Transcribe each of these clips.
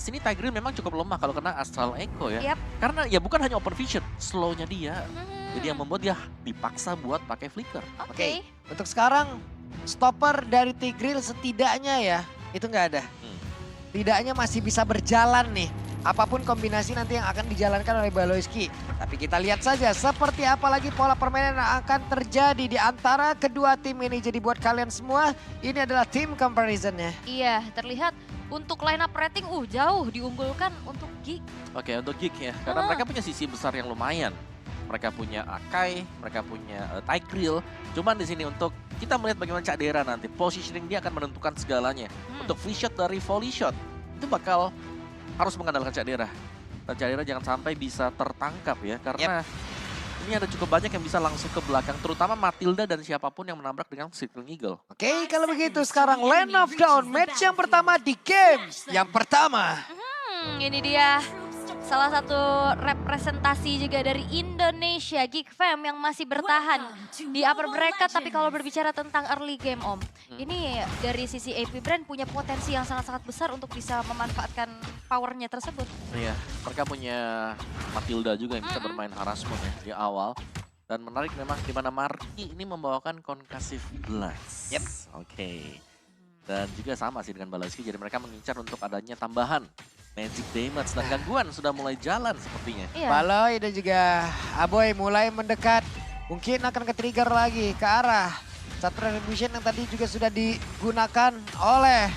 Sini Tigreal memang cukup lemah kalau kena Astral Echo ya. Yap. Karena ya bukan hanya Open Vision, slow-nya dia. Jadi yang Hmm, membuat dia dipaksa buat pakai Flicker. Oke. Untuk sekarang stopper dari Tigreal setidaknya ya itu nggak ada. Tidaknya masih bisa berjalan nih. Apapun kombinasi nanti yang akan dijalankan oleh Baloyski. Tapi kita lihat saja seperti apa lagi pola permainan yang akan terjadi di antara kedua tim ini. Jadi buat kalian semua ini adalah tim comparisonnya. Iya, terlihat untuk line up rating jauh diunggulkan untuk Geek. Oke, untuk Geek ya. Karena mereka punya sisi besar yang lumayan. Mereka punya Akai, mereka punya Tigreal. Cuman di sini untuk kita melihat bagaimana Cak Dera nanti. Positioning dia akan menentukan segalanya. Untuk free shot dari volley shot, itu bakal harus mengandalkan Cak Dera. Dan Cak Dera jangan sampai bisa tertangkap ya. Karena ini ada cukup banyak yang bisa langsung ke belakang. Terutama Matilda dan siapapun yang menabrak dengan Circling Eagle. Oke, kalau begitu sekarang Land of Dawn match yang pertama di game yang pertama. Ini dia salah satu representasi juga dari Indonesia, Geek Fam yang masih bertahan di upper bracket. Tapi kalau berbicara tentang early game Om, ini dari sisi AP Brand punya potensi yang sangat-sangat besar untuk bisa memanfaatkan powernya tersebut. Iya, mereka punya Matilda juga yang bisa bermain harassment ya di awal. Dan menarik memang di mana Marky ini membawakan Concussive Blast. Yep. Oke. Dan juga sama sih dengan Baloyski, jadi mereka mengincar untuk adanya tambahan magic damage dan gangguan sudah mulai jalan sepertinya. Iya. Baloy dan juga Aboy mulai mendekat. Mungkin akan ke-trigger lagi ke arah satu retribution yang tadi juga sudah digunakan oleh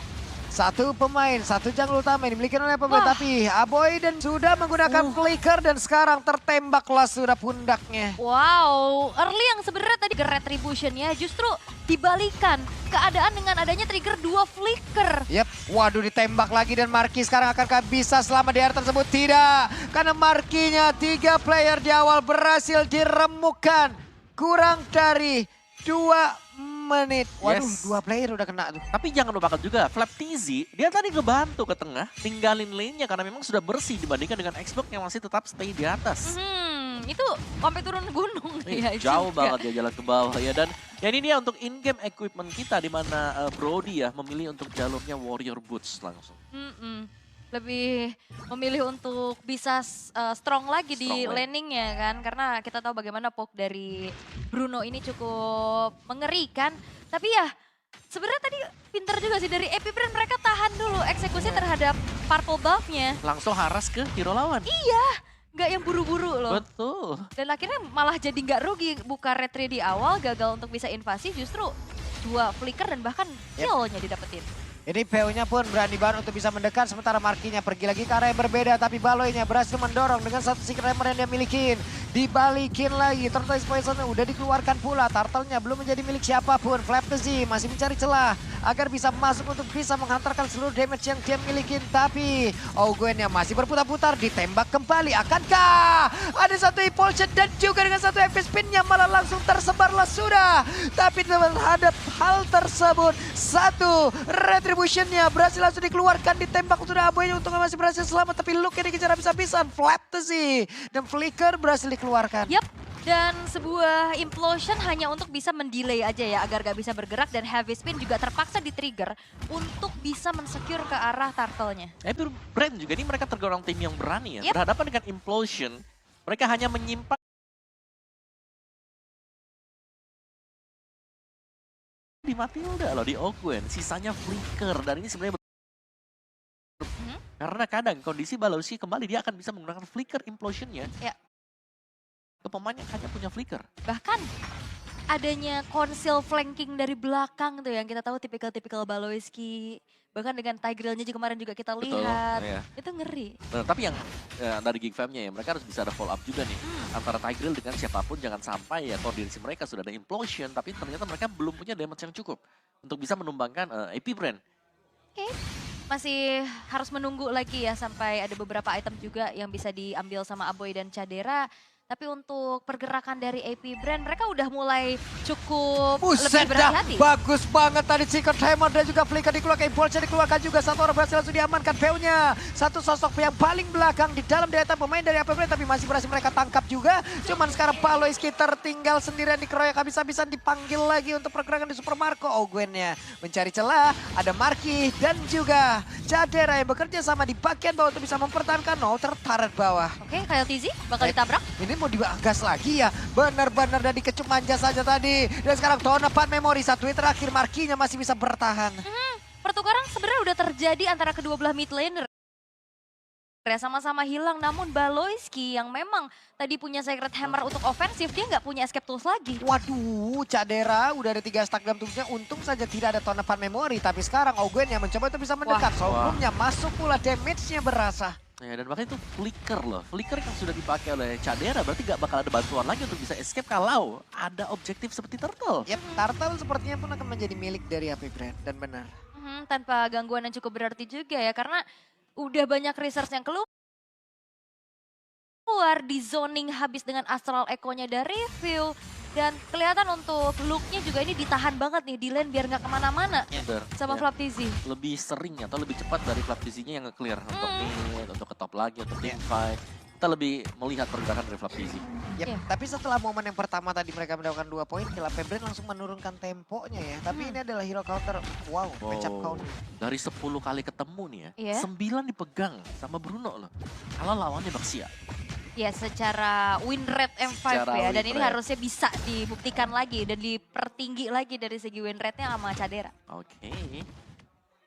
satu pemain, satu jungle utama yang dimiliki oleh pemain. Tapi Aboy dan sudah menggunakan flicker dan sekarang tertembaklah sudah pundaknya. Wow, early yang sebenarnya tadi ke retribution-nya justru dibalikan keadaan dengan adanya trigger 2 flicker. Yep, waduh ditembak lagi dan Marky sekarang akankah bisa selamat di area tersebut? Tidak, karena Marky-nya 3 player di awal berhasil diremukkan. Kurang dari 2 menit. Waduh, Yes. 2 player udah kena tuh. Tapi jangan lupakan juga, Flap TZ, dia tadi ngebantu ke tengah, tinggalin lane-nya karena memang sudah bersih dibandingkan dengan Xbox yang masih tetap stay di atas. Itu sampai turun gunung ya Jauh juga. banget dia jalan ke bawah ya. Dan ya ini dia untuk in-game equipment kita di mana Brody ya memilih untuk jalurnya Warrior Boots langsung. Lebih memilih untuk bisa strong lagi di Strong lane. landingnya kan. Karena kita tahu bagaimana poke dari Bruno ini cukup mengerikan. Tapi ya sebenarnya tadi pinter juga sih dari AP Brand, mereka tahan dulu eksekusi terhadap purple buff-nya. Langsung haras ke hero lawan. Nggak yang buru-buru loh. Betul. Dan akhirnya malah jadi nggak rugi, buka retry di awal, gagal untuk bisa invasi, justru 2 flicker dan bahkan kill-nya didapetin. Ini PO-nya pun berani banget untuk bisa mendekat, sementara Marky-nya pergi lagi ke arah yang berbeda. Tapi Baloy-nya berhasil mendorong dengan satu secret hammer yang dia milikin. Dibalikin lagi, Turtle Poison udah dikeluarkan pula. Turtle-nya belum menjadi milik siapapun. Flap the Z masih mencari celah agar bisa masuk untuk bisa menghantarkan seluruh damage yang dia milikin. Tapi Gwen-nya masih berputar-putar, ditembak kembali. Akankah ada satu impulsion dan juga dengan satu FP spin-nya malah langsung tersebarlah sudah. Tapi terhadap hal tersebut, satu retribution-nya berhasil langsung dikeluarkan, ditembak sudah Aboy-nya untungnya masih berhasil selamat. Tapi Luke-nya dikejar habis-habisan, Flap the Z dan Flicker berhasil dikeluarkan. Yap, dan sebuah implosion hanya untuk bisa mendelay aja ya, agar gak bisa bergerak, dan heavy spin juga terpaksa di-trigger untuk bisa mensecure ke arah turtle-nya. Tapi Brand juga ini mereka tergolong tim yang berani ya. Yep. Berhadapan dengan Implosion, mereka hanya menyimpan di Matilda loh, di Ogwen. Sisanya Flicker dan ini sebenarnya karena kadang kondisi Baloyski kembali dia akan bisa menggunakan Flicker Implosion-nya. Ya. Ke pemain yang hanya punya Flicker. Bahkan adanya conceal flanking dari belakang tuh yang kita tahu tipikal-tipikal Baloyski. Bahkan dengan Tigreal-nya juga kemarin juga kita lihat. Iya. Itu ngeri. Nah, tapi yang dari Geek Fam-nya ya, mereka harus bisa ada follow up juga nih. Antara Tigreal dengan siapapun, jangan sampai ya koordinasi mereka sudah ada Implosion, tapi ternyata mereka belum punya damage yang cukup untuk bisa menumbangkan AP Brand. Oke. Masih harus menunggu lagi ya sampai ada beberapa item juga yang bisa diambil sama Aboy dan Cadera. Tapi untuk pergerakan dari AP Brand, mereka udah mulai cukup Buset lebih dah, berhati-hati. bagus banget tadi Secret Hammer dan juga Flicker dikeluarkan, Impulse dikeluarkan juga. Satu orang berhasil langsung diamankan PO-nya. Satu sosok yang paling belakang di dalam deretan pemain dari AP Brand, tapi masih berhasil mereka tangkap juga. Cuman sekarang Paloyski tertinggal sendirian dikeroyak habis-habisan, dipanggil lagi untuk pergerakan di Super Marco. Ogwennya mencari celah, ada Marky dan juga Jadera yang bekerja sama di bagian bawah untuk bisa mempertahankan. No, tertarik bawah. Oke, Kyle TZ bakal ditabrak. Ini mau dibagas lagi ya. Benar-benar dari kecup manja saja tadi. Dan sekarang Tona Pat Memory, satu hit terakhir, Markinya masih bisa bertahan. Pertukaran sebenarnya udah terjadi antara kedua belah mid laner. Ya, sama-sama hilang, namun Baloyski yang memang tadi punya Sacred Hammer untuk ofensif, dia nggak punya escape tools lagi. Waduh, Cadera udah ada 3 stack dalam tubuhnya. Untung saja tidak ada Tona Pat Memory. Tapi sekarang Ogwen yang mencoba untuk bisa mendekat. Sebelumnya masuk pula, damage-nya berasa. Ya, dan bahkan itu flicker loh. Flicker yang sudah dipakai oleh Cadera berarti gak bakal ada bantuan lagi untuk bisa escape kalau ada objektif seperti Turtle. Yap, Turtle sepertinya pun akan menjadi milik dari AP Brand. Dan benar. Tanpa gangguan yang cukup berarti juga ya, karena udah banyak research yang keluar di zoning habis dengan Astral Echo-nya dari View. Dan kelihatan untuk look-nya juga ini ditahan banget nih di lane biar nggak kemana-mana sama Flap TZ. Lebih sering atau lebih cepat dari Flap TZ-nya yang nge-clear untuk mid, untuk ke top lagi, untuk team fight. Kita lebih melihat pergerakan dari Flap TZ. Yep. Tapi setelah momen yang pertama tadi mereka mendapatkan 2 poin, AP Brand langsung menurunkan temponya ya. Tapi ini adalah hero counter. Wow, matchup counter. Dari 10 kali ketemu nih ya, Iya. 9 dipegang sama Bruno loh. Kalau lawannya Baxia. Ya, secara win rate M5 Secara ya, dan win ini rate. harusnya bisa dibuktikan lagi dan dipertinggi lagi dari segi win rate-nya sama Cadera. Oke.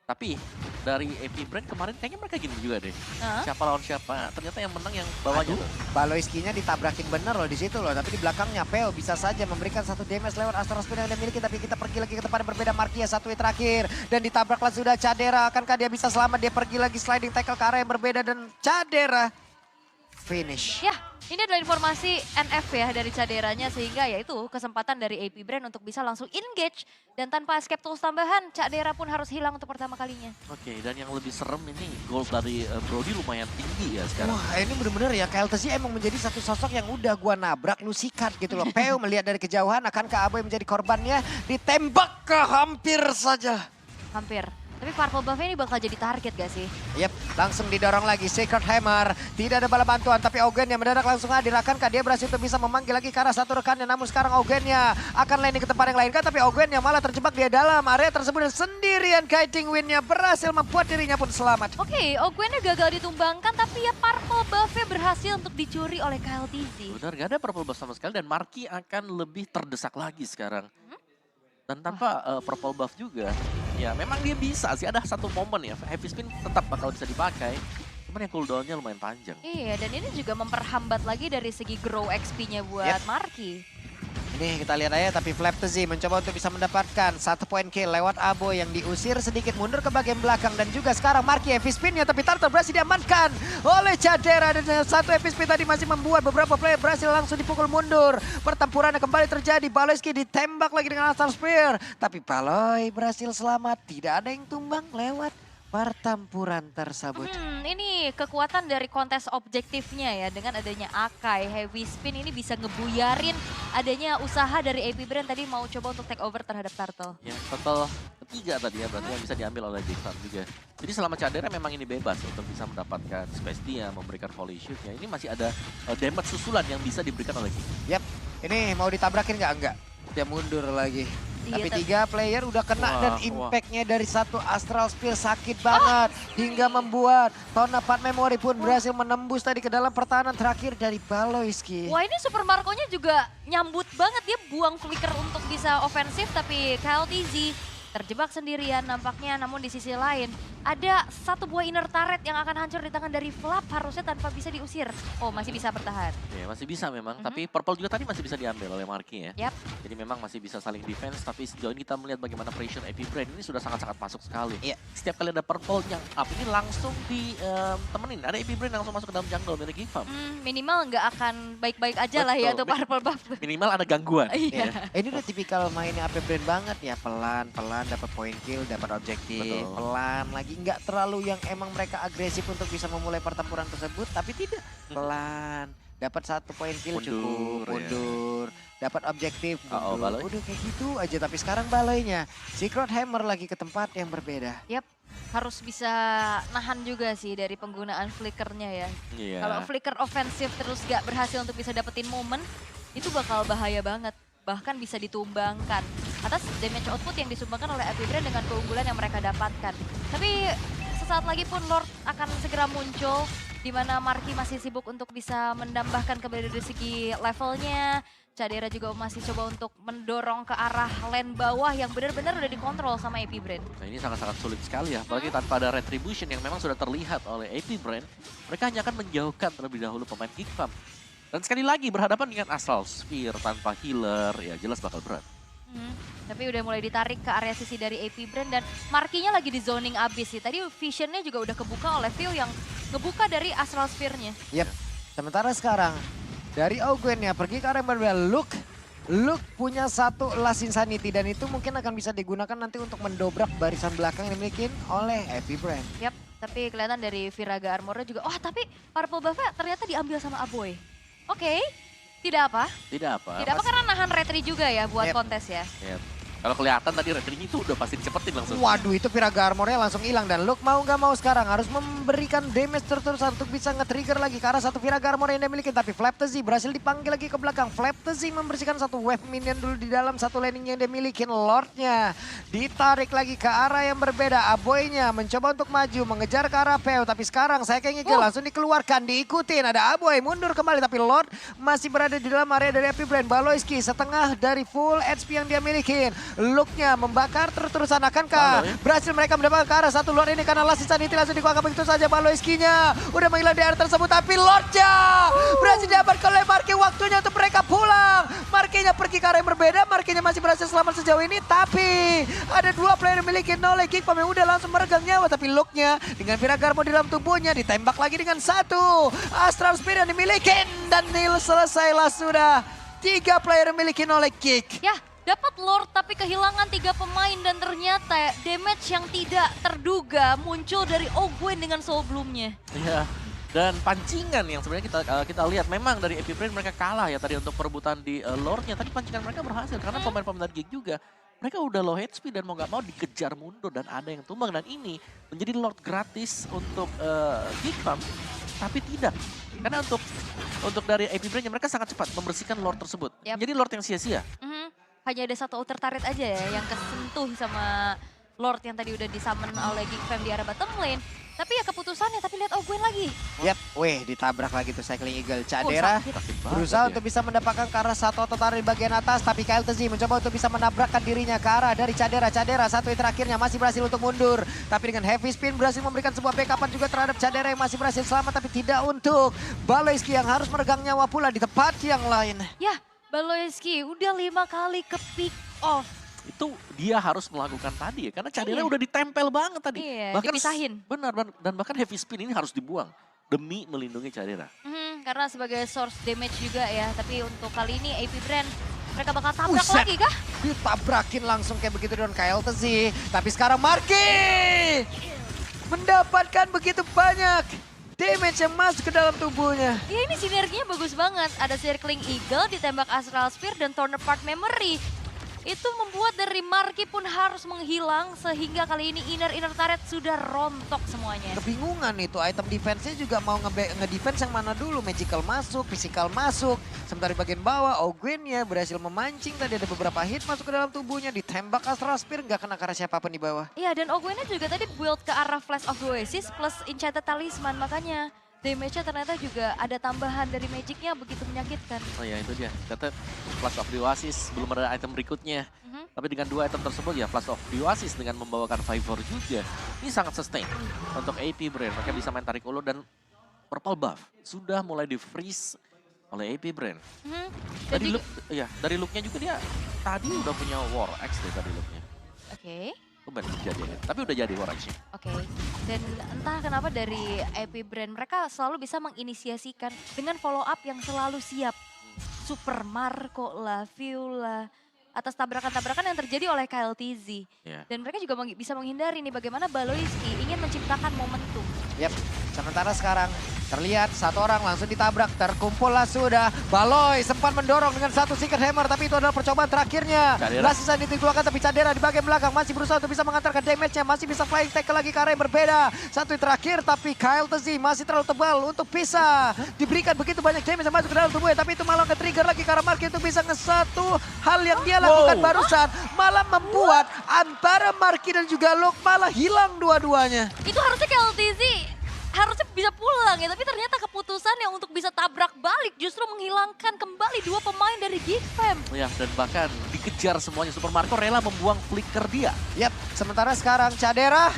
Tapi dari AP Brand kemarin kayaknya mereka gini juga deh. Hah? Siapa lawan siapa, ternyata yang menang yang bawahnya tuh. Baloyski-nya ditabrakin bener loh di situ loh. Tapi di belakangnya Peo bisa saja memberikan satu damage lewat Astral Spin yang dia miliki. Tapi kita pergi lagi ke tempat yang berbeda. Markia satu hit terakhir. Dan ditabraklah sudah Cadera. Akankah dia bisa selamat? Dia pergi lagi sliding tackle ke arah yang berbeda. Dan Cadera finish. Ya, ini adalah informasi NF ya dari Caderanya, sehingga ya itu kesempatan dari AP Brand untuk bisa langsung engage. Dan tanpa escape tools tambahan, Cadera pun harus hilang untuk pertama kalinya. Oke, dan yang lebih serem ini gold dari Brody lumayan tinggi ya sekarang. Wah, ini bener-bener ya, KLTC emang menjadi satu sosok yang udah gua nabrak, lu sikat gitu loh. Peo melihat dari kejauhan, akankah Aboy menjadi korbannya? Ditembak ke hampir saja. Hampir. Tapi Purple Buff ini bakal jadi target gak sih? Yep, langsung didorong lagi Sacred Hammer. Tidak ada bala bantuan, tapi Ogwen yang mendadak langsung hadir. Akankah dia berhasil untuk bisa memanggil lagi ke arah satu rekannya? Namun sekarang Ogwennya akan landing ke tempat yang lain kan? Tapi Ogwen yang malah terjebak di dalam area tersebut dan sendirian kiting win-nya berhasil membuat dirinya pun selamat. Oke, Ogwennya gagal ditumbangkan, tapi ya Purple Buff-nya berhasil untuk dicuri oleh Kyle TZ. Benar, gak ada purple buff sama sekali dan Marky akan lebih terdesak lagi sekarang. Dan tanpa purple buff juga, ya memang dia bisa sih, ada satu momen ya, heavy spin tetap bakal bisa dipakai. Cuman yang cooldown-nya lumayan panjang. Iya, dan ini juga memperhambat lagi dari segi grow XP-nya buat Marky. Ini kita lihat aja, tapi Flap TZ mencoba untuk bisa mendapatkan 1 poin kill lewat Abo yang diusir sedikit mundur ke bagian belakang. Dan juga sekarang Marky heavy spin-nya, tapi Turtle berhasil diamankan oleh Cadera. Dan satu heavy spin tadi masih membuat beberapa player berhasil langsung dipukul mundur. Pertempurannya kembali terjadi, Baloyski ditembak lagi dengan Astral Spear. Tapi Baloy berhasil selamat, tidak ada yang tumbang lewat pertempuran tersebut. Ini kekuatan dari kontes objektifnya ya, dengan adanya Akai, heavy spin ini bisa ngebuyarin adanya usaha dari AP Brand tadi mau coba untuk take over terhadap Turtle. Ya, total ketiga tadi ya, berarti yang bisa diambil oleh Dixon juga. Jadi selama Cadera memang ini bebas untuk bisa mendapatkan space dia, memberikan volley shoot-nya. Ini masih ada damage susulan yang bisa diberikan oleh King. Yap, ini mau ditabrakin nggak? Enggak. Dia mundur lagi. Tapi Iya, 3 player udah kena dan Wah. impact-nya dari satu Astral Spear sakit banget. Hingga membuat Tona Pat Memory pun berhasil menembus tadi ke dalam pertahanan terakhir dari Baloyski. Wah, ini Super Marco-nya juga nyambut banget, dia buang flicker untuk bisa ofensif, tapi Kyle TZ terjebak sendirian nampaknya. Namun di sisi lain ada satu buah inner turret yang akan hancur di tangan dari Flap, harusnya tanpa bisa diusir. Oh, masih bisa bertahan. Ya, masih bisa memang, tapi purple juga tadi masih bisa diambil oleh Marky ya. Yap. Jadi memang masih bisa saling defense, tapi sejauh ini kita melihat bagaimana pressure AP Brand ini sudah sangat-sangat masuk sekali. Iya. Setiap kali ada purple yang up ini langsung ditemenin. Ada AP Brand langsung masuk ke dalam jungle milik Gifam. Minimal nggak akan baik-baik aja lah ya Betul. untuk Purple Buff. Minimal ada gangguan. Iya. Ini udah tipikal mainnya AP Brand banget ya, pelan-pelan dapat poin kill, dapat objektif, Betul. pelan lagi, nggak terlalu yang emang mereka agresif untuk bisa memulai pertempuran tersebut, tapi tidak, pelan dapat 1 poin kill Mundur, cukup, ya. mundur. Dapat objektif, Oh, mundur. Baloi. Udah kayak gitu aja, tapi sekarang Baloinya Secret Hammer lagi ke tempat yang berbeda. Yap, harus bisa nahan juga sih dari penggunaan flickernya ya. Iya. Kalau flicker ofensif terus gak berhasil untuk bisa dapetin momen, itu bakal bahaya banget. Bahkan bisa ditumbangkan atas damage output yang disumbangkan oleh Epibrand dengan keunggulan yang mereka dapatkan. Tapi sesaat lagi pun Lord akan segera muncul, di mana Marky masih sibuk untuk bisa menambahkan kembali dari segi levelnya. Cadera juga masih coba untuk mendorong ke arah lane bawah yang benar-benar udah dikontrol sama Epibrand. Nah ini sangat-sangat sulit sekali ya, apalagi tanpa ada retribution yang memang sudah terlihat oleh Epibrand. Mereka hanya akan menjauhkan terlebih dahulu pemain Geek Farm. Dan sekali lagi berhadapan dengan Astral Sphere tanpa healer, ya jelas bakal berat. Tapi udah mulai ditarik ke area sisi dari Epibrand dan Markinya lagi di zoning abis sih. Tadi visionnya juga udah kebuka oleh View yang ngebuka dari Astral Sphere-nya. Yep. Sementara sekarang dari Ogwen-nya pergi ke arah yang berbeda. Luke punya 1 Last Insanity dan itu mungkin akan bisa digunakan nanti untuk mendobrak barisan belakang yang dimiliki oleh Epibrand. Yap, tapi kelihatan dari Viraga Armor-nya juga, tapi Purple Buff-nya ternyata diambil sama Aboy. Oke, tidak apa. Tidak apa. Tidak apa karena nahan retri juga ya buat kontes ya. Kalau kelihatan tadi retrinya itu udah pasti dicepetin langsung. Waduh, itu Viraga Armor-nya langsung hilang dan Luke mau nggak mau sekarang harus memberikan damage terus-terusan untuk bisa nge-trigger lagi ke arah 1 Viraga Armor yang dia miliki. Tapi Flaptazy berhasil dipanggil lagi ke belakang. Flaptazy membersihkan 1 wave minion dulu di dalam 1 laning yang dia miliki. Lordnya ditarik lagi ke arah yang berbeda. Aboy-nya mencoba untuk maju, mengejar ke arah Peu. Tapi sekarang saya kayaknya langsung dikeluarkan, diikutin. Ada Aboy mundur kembali tapi Lord masih berada di dalam area dari Epibrand. Baloyski setengah dari full HP yang dia miliki. Look-nya membakar terus-terusan, akankah berhasil mereka mendapatkan ke arah 1 Lord ini karena Last Insanity langsung dikuangkan begitu saja. Baloyski-nya udah menghilang di area tersebut tapi Lord-nya berhasil diamankan oleh Marky. Waktunya untuk mereka pulang. Marky-nya pergi ke arah yang berbeda, Marky-nya masih berhasil selamat sejauh ini tapi ada 2 player yang memiliki oleh Geek Farm yang udah langsung meregang nyawa tapi Look-nya dengan Viraga Armor di dalam tubuhnya ditembak lagi dengan 1 Astral Spirit yang dimiliki dan nil selesailah sudah. 3 player yang memiliki oleh Geek. Ya, dapat Lord tapi kehilangan 3 pemain dan ternyata damage yang tidak terduga muncul dari Ogwen dengan Soul Bloom-nya. Iya. Dan pancingan yang sebenarnya kita lihat memang dari Epibrand mereka kalah ya tadi untuk perebutan di Lord-nya. Tapi pancingan mereka berhasil karena pemain-pemain Geek juga. Mereka udah low HP dan mau nggak mau dikejar mundur dan ada yang tumbang. Dan ini menjadi Lord gratis untuk Geek Farm. Tapi tidak. Karena untuk dari Epibrand mereka sangat cepat membersihkan Lord tersebut. Jadi Lord yang sia-sia. Hanya ada 1 outer turret aja ya yang kesentuh sama Lord yang tadi udah disummon oleh Geek Fam di arah bottom lane. Tapi ya keputusannya, tapi lihat Ogwen lagi. Yap, ditabrak lagi tuh Cycling Eagle. Cadera berusaha untuk bisa mendapatkan ke arah 1 outer turret di bagian atas. Tapi KLTZ mencoba untuk bisa menabrakkan dirinya ke arah dari Cadera. Cadera 1 hit terakhirnya masih berhasil untuk mundur. Tapi dengan heavy spin berhasil memberikan sebuah backupan juga terhadap Cadera yang masih berhasil selamat. Tapi tidak untuk Baloyski yang harus meregang nyawa pula di tempat yang lain. Ya, Baloyski udah 5 kali ke pick off. Itu dia harus melakukan tadi ya, karena Cadera udah ditempel banget tadi. Iya, bahkan dipisahin. Benar, dan bahkan heavy spin ini harus dibuang demi melindungi Cadera. Karena sebagai source damage juga ya, tapi untuk kali ini Epibrand mereka bakal tabrak Buset. lagi kah? Ditabrakin langsung kayak begitu dengan KLTZ. Tapi sekarang Marky mendapatkan begitu banyak damage yang masuk ke dalam tubuhnya. Ya ini sinerginya bagus banget. Ada Circling Eagle, ditembak Astral Sphere dan Torn Apart Memory. Itu membuat dari Marky pun harus menghilang sehingga kali ini inner turret sudah rontok semuanya. Kebingungan itu item defense-nya juga mau nge-defense yang mana dulu. Magical masuk, physical masuk. Sementara di bagian bawah Ogwen-nya berhasil memancing. Tadi ada beberapa hit masuk ke dalam tubuhnya. Ditembak Astral Spear nggak kena ke arah siapapun di bawah. Iya dan Ogwen-nya juga tadi build ke arah Flash of the Oasis plus Enchanted Talisman. Makanya damage-nya ternyata juga ada tambahan dari magic-nya begitu menyakitkan. Oh ya itu dia, kata Flash of the Oasis belum ada item berikutnya. Tapi dengan 2 item tersebut ya Flash of the Oasis dengan membawakan Vivor juga. Ini sangat sustain untuk Epibrand. Mereka bisa main tarik ulur dan Purple Buff sudah mulai di-freeze oleh Epibrand. Dari look-nya juga dia tadi udah punya War Axe deh tadi look-nya. Oke. Tapi udah jadi War Axe-nya. Oke, dan entah kenapa dari Epibrand mereka selalu bisa menginisiasikan dengan follow up yang selalu siap. Super Marco lah, Viola, atas tabrakan-tabrakan yang terjadi oleh KLTZ. Dan mereka juga bisa menghindari nih bagaimana Baloyski ingin menciptakan momentum. Yap, sementara sekarang Terlihat satu orang langsung ditabrak, terkumpul lah sudah. Baloi sempat mendorong dengan satu Secret Hammer, tapi itu adalah percobaan terakhirnya. Last Stand dikeluarkan, tapi Cadera di bagian belakang masih berusaha untuk bisa mengantarkan damage-nya. Masih bisa flying tackle lagi ke arah yang berbeda. Satu yang terakhir, tapi Kyle Tezi masih terlalu tebal untuk bisa diberikan begitu banyak damage yang masuk ke dalam tubuhnya. Tapi itu malah nge-trigger lagi ke arah Marky untuk bisa nge-satu hal yang dia lakukan barusan. Malah membuat antara Marky dan juga Luke malah hilang dua-duanya. Itu harusnya KLTZ harusnya bisa pulang ya, tapi ternyata keputusannya untuk bisa tabrak balik justru menghilangkan kembali dua pemain dari Geek Fam. Ya, dan bahkan dikejar semuanya. Super Marco rela membuang flicker dia. Yap, sementara sekarang Cadera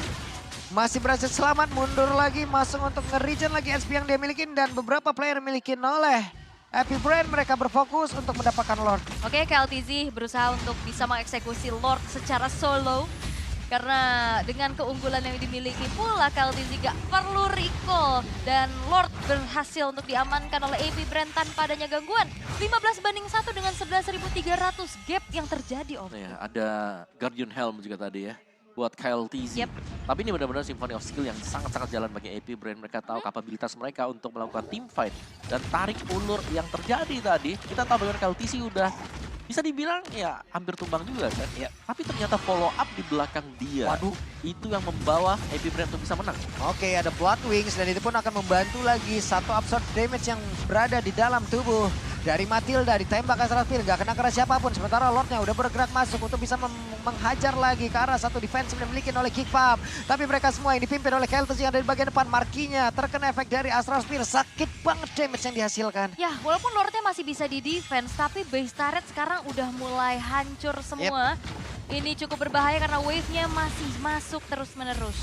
masih berhasil selamat, mundur lagi, masuk untuk nge-regen lagi SP yang dia milikin dan beberapa player milikin oleh Happy Brain. Mereka berfokus untuk mendapatkan Lord. Oke, KLTZ berusaha untuk bisa mengeksekusi Lord secara solo. Karena dengan keunggulan yang dimiliki pula KLTZ gak perlu recall. Dan Lord berhasil untuk diamankan oleh AP Brand tanpa adanya gangguan. 15-1 dengan 11.300 gap yang terjadi, Om. Ya, ada Guardian Helm juga tadi ya. Buat KLTZ. Yep. Tapi ini benar-benar Symphony of Skill yang sangat-sangat jalan bagi AP Brand. Mereka tahu kapabilitas mereka untuk melakukan team fight. Dan tarik ulur yang terjadi tadi. Kita tahu bagaimana KLTZ udah bisa dibilang ya hampir tumbang juga kan. Ya. Tapi ternyata follow up di belakang dia. Waduh. Itu yang membawa AP Brand untuk bisa menang. Oke, ada Blood Wings dan itu pun akan membantu lagi satu absorb damage yang berada di dalam tubuh dari Matilda. Ditembak Astral Spear, gak kena kena siapapun. Sementara Lordnya udah bergerak masuk untuk bisa menghajar lagi ke arah satu defense yang dimiliki oleh Geek Fam. Tapi mereka semua yang dipimpin oleh Keltos yang ada di bagian depan. Markinya terkena efek dari Astral Spear. Sakit banget damage yang dihasilkan. Ya, walaupun Lordnya masih bisa di defense, tapi base turret sekarang udah mulai hancur semua. Ini cukup berbahaya karena wave-nya masih masuk terus-menerus.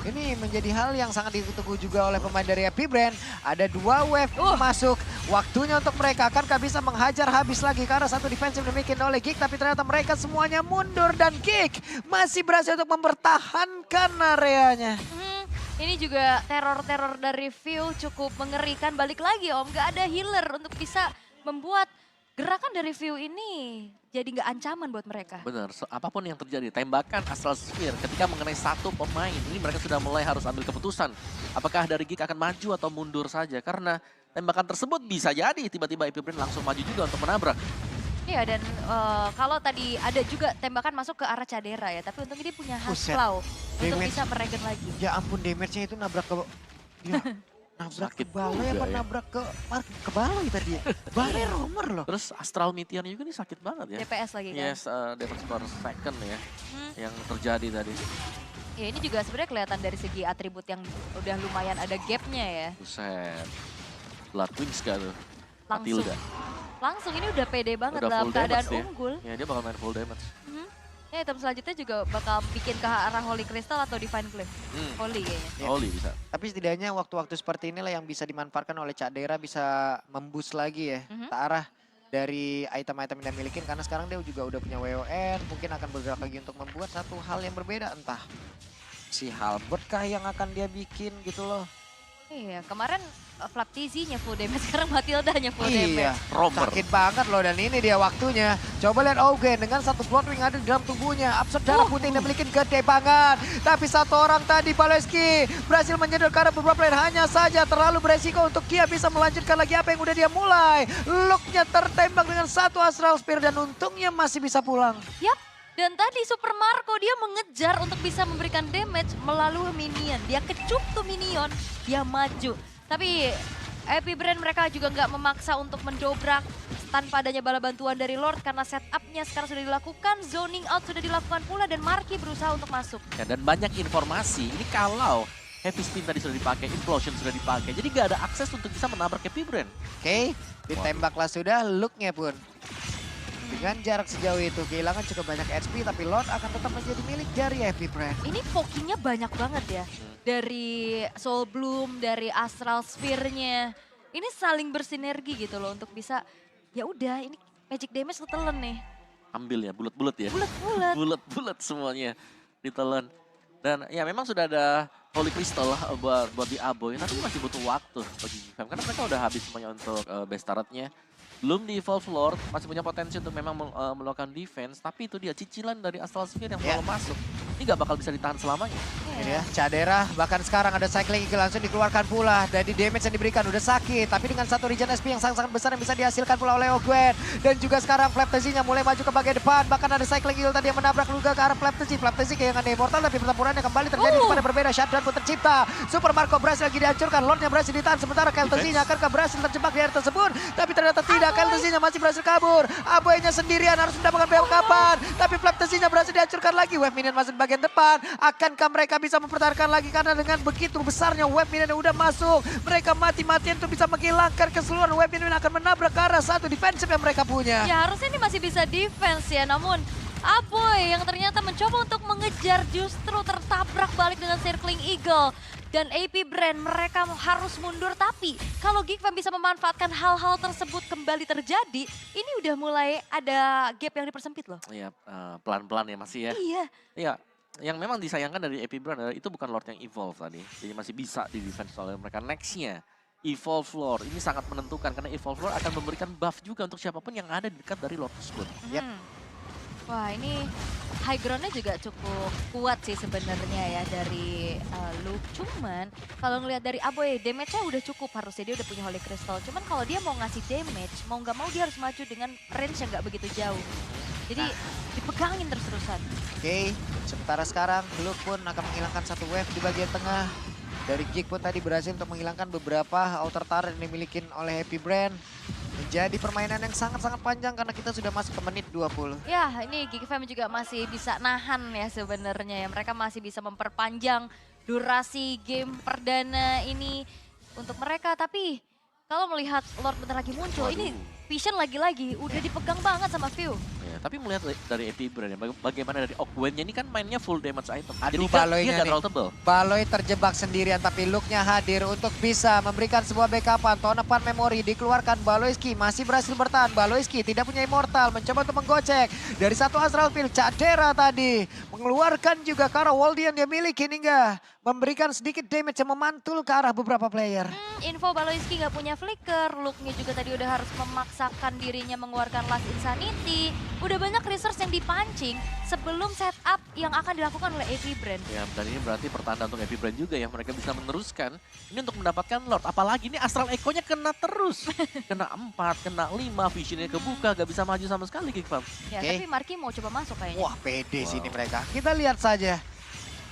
Ini menjadi hal yang sangat ditunggu juga oleh pemain dari Happy Brand. Ada dua wave masuk. Waktunya untuk mereka akankah bisa menghajar habis lagi karena satu defense yang dimiliki oleh Geek. Tapi ternyata mereka semuanya mundur dan Geek masih berhasil untuk mempertahankan areanya. Ini juga teror-teror dari View cukup mengerikan. Balik lagi Om, gak ada healer untuk bisa membuat gerakan dari View ini jadi nggak ancaman buat mereka. Benar, apapun yang terjadi, tembakan Astral Sphere ketika mengenai satu pemain, ini mereka sudah mulai harus ambil keputusan. Apakah dari Geek akan maju atau mundur saja, karena tembakan tersebut bisa jadi tiba-tiba AP Brand langsung maju juga untuk menabrak. Iya, dan kalau tadi ada juga tembakan masuk ke arah Cadera ya, tapi untungnya dia punya Hasflow untuk bisa meregen lagi. Ya ampun, damage-nya itu nabrak ke... Ya. Nabrak ke balai apa ya. nabrak ke balai tadi ya? Balai romer loh. Terus Astral Meteor juga nih sakit banget ya. DPS lagi kan? Yes, damage per second ya yang terjadi tadi. Ya ini juga sebenarnya kelihatan dari segi atribut yang udah lumayan ada gapnya ya. Buset. Blood Wings gak tuh? Langsung. Matilda. Langsung ini udah pede banget Udah dalam full keadaan damage unggul. Ya dia bakal main full damage. Ya item selanjutnya juga bakal bikin ke arah Holy Crystal atau Divine Flame. Holy kayaknya. Holy bisa. Tapi setidaknya waktu-waktu seperti inilah yang bisa dimanfaatkan oleh Cak Dera, bisa memboost lagi ya ke arah dari item-item yang dia milikin. Karena sekarang dia juga udah punya WON, mungkin akan bergerak lagi untuk membuat satu hal yang berbeda. Entah si Halberd kah yang akan dia bikin gitu loh. Iya, kemarin Flaptizi-nya full damage, sekarang Matilda-nya full Iya, damage. Romer. sakit banget loh dan ini dia waktunya. Coba lihat Augen dengan satu Bloodwing ada di dalam tubuhnya. Absorb darah putih yang dimiliki gede banget. Tapi satu orang tadi Paleski berhasil menyedot karena beberapa player hanya saja terlalu beresiko untuk Kia bisa melanjutkan lagi apa yang udah dia mulai. Look-nya tertembak dengan satu Astral Spear dan untungnya masih bisa pulang. Yap, dan tadi Super Marco dia mengejar untuk bisa memberikan damage melalui minion. Dia kecup tuh minion, dia maju. Tapi Happy Brand mereka juga nggak memaksa untuk mendobrak tanpa adanya bala bantuan dari Lord karena setupnya sekarang sudah dilakukan, zoning out sudah dilakukan pula dan Marky berusaha untuk masuk. Ya, dan banyak informasi, ini kalau Heavy Spin tadi sudah dipakai, Implosion sudah dipakai, jadi gak ada akses untuk bisa menabrak Happy Brand. Oke, ditembaklah sudah, look-nya pun. Dengan jarak sejauh itu kehilangan cukup banyak HP tapi Lord akan tetap menjadi milik dari Happy Brand. Ini pokingnya banyak banget ya. Dari Soul Bloom, dari Astral Sphere-nya. Ini saling bersinergi gitu loh untuk bisa, ya udah ini magic damage ketelen nih. Ambil ya, bulat-bulat ya. Bulat-bulat. Bulat-bulat semuanya ditelan. Dan ya memang sudah ada Holy Crystal buat di Aboy, tapi masih butuh waktu bagi GFAM. Karena mereka udah habis semuanya untuk base turret-nya. Belum di Evolve Lord, masih punya potensi untuk memang melakukan defense, tapi itu dia cicilan dari Astral Sphere yang selalu masuk. Ini ini nggak bakal bisa ditahan selamanya. Ini ya, Cadera bahkan sekarang ada cycling eagle langsung dikeluarkan pula. Dari damage yang diberikan udah sakit. Tapi dengan satu regen SP yang sangat-sangat besar yang bisa dihasilkan pula oleh Ogwen. Dan juga sekarang Flaptazy-nya mulai maju ke bagian depan. Bahkan ada cycling eagle tadi yang menabrak juga ke arah Flaptazy. Flaptazy kehilangan immortal tapi pertempurannya kembali terjadi kepada berbeda. Shutdown pun tercipta. Super Marco berhasil lagi dihancurkan. Lordnya berhasil ditahan. Sementara Keltazy-nya akan berhasil terjebak di area tersebut. Tapi ternyata tidak. Keltazy-nya masih berhasil kabur. Aboy-nya sendirian harus mendapatkan backupan. Tapi Flaptazy-nya berhasil dihancurkan lagi. Wave minion masuk di bagian depan. Akankah mereka bisa mempertahankan lagi karena dengan begitu besarnya wave minion yang udah masuk, mereka mati-matian untuk bisa menghilangkan keseluruhan wave minion akan menabrak ke arah satu defensive yang mereka punya. Ya harusnya ini masih bisa defense ya, namun Aboy yang ternyata mencoba untuk mengejar justru tertabrak balik dengan circling eagle. Dan AP Brand mereka harus mundur, tapi kalau GigFam bisa memanfaatkan hal-hal tersebut kembali terjadi, ini udah mulai ada gap yang dipersempit loh. Iya, pelan-pelan ya masih ya. Iya. Iya, yang memang disayangkan dari AP Brand adalah itu bukan Lord yang evolve tadi. Jadi masih bisa di defense oleh mereka. Nextnya, Evolve Lord. Ini sangat menentukan karena Evolve Lord akan memberikan buff juga untuk siapapun yang ada di dekat dari Lord tersebut. Yep. Wah ini high ground-nya juga cukup kuat sih sebenarnya ya dari Luke. Cuman kalau ngelihat dari Aboy, damage-nya udah cukup harusnya, dia udah punya Holy Crystal. Cuman kalau dia mau ngasih damage, mau nggak mau dia harus maju dengan range yang nggak begitu jauh. Jadi dipegangin terus-terusan. Oke, sementara sekarang Luke pun akan menghilangkan satu wave di bagian tengah. Dari Gig pun tadi berhasil untuk menghilangkan beberapa outer turret yang dimiliki oleh Happy Brand. Menjadi permainan yang sangat-sangat panjang karena kita sudah masuk ke menit 20. Ya ini GigFam juga masih bisa nahan ya sebenarnya ya. Mereka masih bisa memperpanjang durasi game perdana ini untuk mereka. Tapi kalau melihat Lord bentar lagi muncul, ini Vision lagi-lagi udah dipegang banget sama View. Ya, tapi melihat dari AP Brand ya, bagaimana dari Ogwen ini kan mainnya full damage item. Aduh, Jadi dia Baloy-nya nggak nih. terlalu tebel. Baloy terjebak sendirian tapi Luke-nya hadir untuk bisa memberikan sebuah backupan. Tonepan memori dikeluarkan, Baloyski masih berhasil bertahan. Baloyski tidak punya immortal, mencoba untuk menggocek. Dari satu Astral Field, Cadera tadi mengeluarkan juga ke arah wall yang dia miliki hingga memberikan sedikit damage yang memantul ke arah beberapa player. Info Baloyski nggak punya flicker, Luke-nya juga tadi udah harus memaksakan dirinya mengeluarkan Last Insanity. Udah banyak resource yang dipancing sebelum setup yang akan dilakukan oleh AP Brand. Ya, dan ini berarti pertanda untuk AP Brand juga ya, mereka bisa meneruskan ini untuk mendapatkan Lord. Apalagi ini Astral Echo-nya kena terus. Kena 4, kena 5, visionnya kebuka, gak bisa maju sama sekali GigFam. Ya, tapi Marky mau coba masuk kayaknya. Wah, pede sini mereka. Kita lihat saja.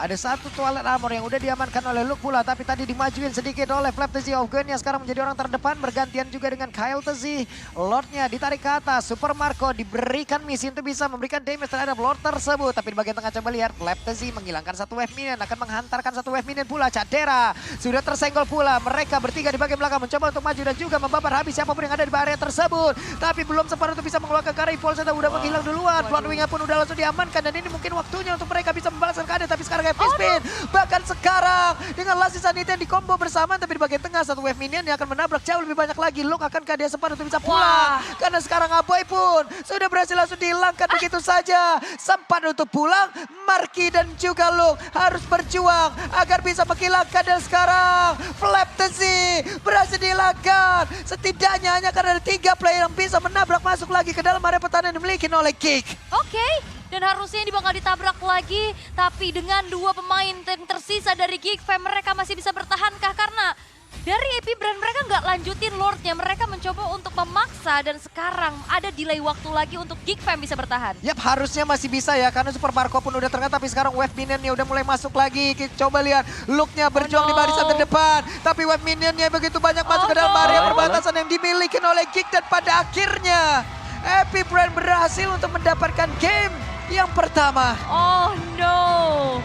Ada satu toilet armor yang udah diamankan oleh Luke pula. Tapi tadi dimajuin sedikit oleh Flaptazy Ogwen yang sekarang menjadi orang terdepan. Bergantian juga dengan Keltazy. Lordnya ditarik ke atas. Super Marco diberikan misi untuk bisa memberikan damage terhadap Lord tersebut. Tapi di bagian tengah coba lihat. Flaptazy menghilangkan satu wave minion. Akan menghantarkan satu wave minion pula. Cadera sudah tersenggol pula. Mereka bertiga di bagian belakang mencoba untuk maju dan juga membabar habis siapapun yang ada di area tersebut. Tapi belum sempat untuk bisa mengeluarkan Kari Evolve. Udah menghilang duluan. Bloodwing-nya pun udah langsung diamankan. Dan ini mungkin waktunya untuk mereka bisa membalaskan keadaan. Tapi sekarang Spin. Bahkan sekarang dengan Last Insanity yang dikombo bersama, tapi di bagian tengah satu wave minion yang akan menabrak jauh lebih banyak lagi. Luke akankah dia sempat untuk bisa pulang? Karena sekarang Aboy pun sudah berhasil langsung dihilangkan begitu saja. Sempat untuk pulang, Marky dan juga Luke harus berjuang agar bisa menghilangkan. Dan sekarang Flaptazy berhasil dihilangkan. Setidaknya hanya karena ada 3 player yang bisa menabrak masuk lagi ke dalam area pertahanan yang dimiliki oleh Gig. Oke. Dan harusnya ini bakal ditabrak lagi. Tapi dengan 2 pemain yang tersisa dari GigFam, mereka masih bisa bertahankah? Karena dari AP Brand mereka nggak lanjutin Lordnya. Mereka mencoba untuk memaksa dan sekarang ada delay waktu lagi untuk GigFam bisa bertahan. Yap, harusnya masih bisa ya karena Super Marco pun udah terangkat. Tapi sekarang wave minionnya udah mulai masuk lagi. Kita coba lihat Luke-nya berjuang di barisan terdepan. Tapi wave minionnya begitu banyak masuk ke dalam area perbatasan yang dimiliki oleh Gig. Dan pada akhirnya AP Brand berhasil untuk mendapatkan game yang pertama. Oh no.